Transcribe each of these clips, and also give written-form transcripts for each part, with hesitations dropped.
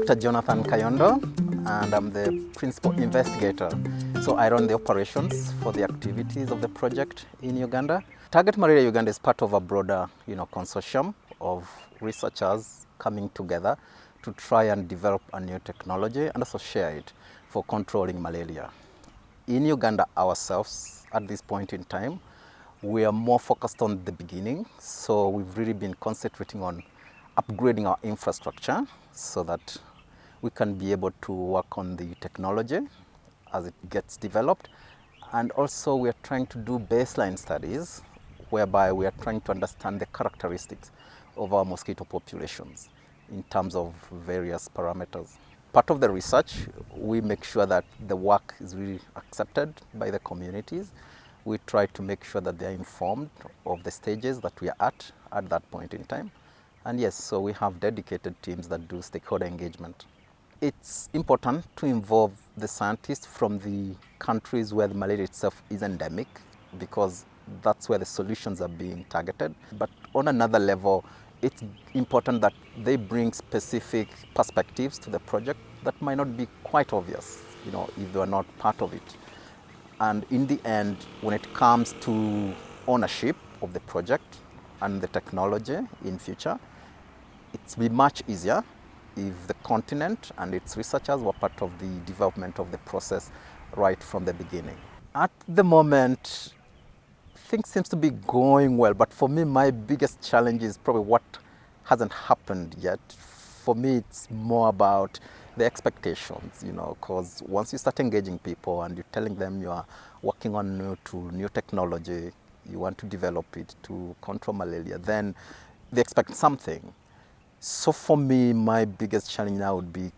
Dr. Jonathan Kayondo, and I'm the principal investigator. So I run the operations for the activities of the project in Uganda. Target Malaria Uganda is part of a broader, consortium of researchers coming together to try and develop a new technology and also share it for controlling malaria. In Uganda ourselves, at this point in time, we are more focused on the beginning. So we've really been concentrating on upgrading our infrastructure so that we can be able to work on the technology as it gets developed. And also we are trying to do baseline studies whereby we are trying to understand the characteristics of our mosquito populations in terms of various parameters. Part of the research, we make sure that the work is really accepted by the communities. We try to make sure that they are informed of the stages that we are at that point in time. And yes, so we have dedicated teams that do stakeholder engagement. It's important to involve the scientists from the countries where the malaria itself is endemic, because that's where the solutions are being targeted. But on another level, it's important that they bring specific perspectives to the project that might not be quite obvious, if they are not part of it. And in the end, when it comes to ownership of the project and the technology in future, it's be much easier if the continent and its researchers were part of the development of the process right from the beginning. At the moment, things seems to be going well, but for me, my biggest challenge is probably what hasn't happened yet. For me, it's more about the expectations, because once you start engaging people and you're telling them you are working on new technology, you want to develop it to control malaria, then they expect something. So for me, my biggest challenge now would be,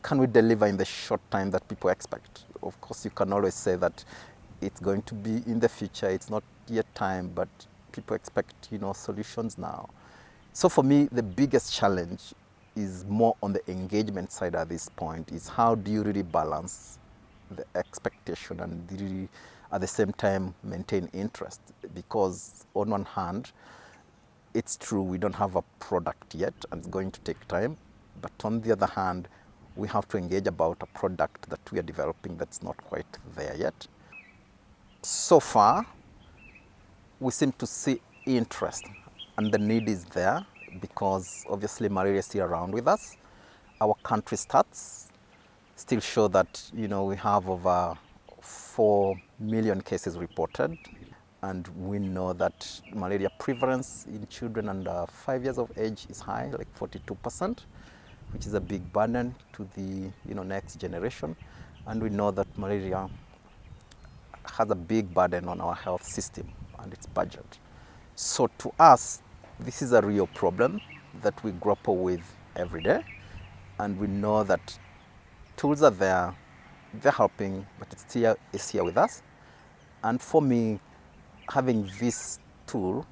can we deliver in the short time that people expect? Of course, you can always say that it's going to be in the future, it's not yet time, but people expect, solutions now. So for me, the biggest challenge is more on the engagement side at this point, is how do you really balance the expectation and really at the same time maintain interest? Because on one hand, it's true we don't have a product yet and it's going to take time, but on the other hand, we have to engage about a product that we are developing that's not quite there yet. So far, we seem to see interest and the need is there, because obviously malaria is still around with us. Our country stats still show that we have over 4 million cases reported, and we know that malaria prevalence in children under 5 years of age is high, like 42%, which is a big burden to the next generation. And we know that malaria has a big burden on our health system and its budget. So to us, this is a real problem that we grapple with every day. And we know that tools are there, they're helping, but it still is here with us. And for me, having this tool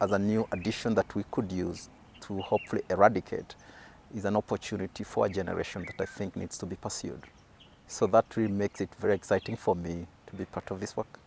as a new addition that we could use to hopefully eradicate is an opportunity for a generation that I think needs to be pursued. So that really makes it very exciting for me to be part of this work.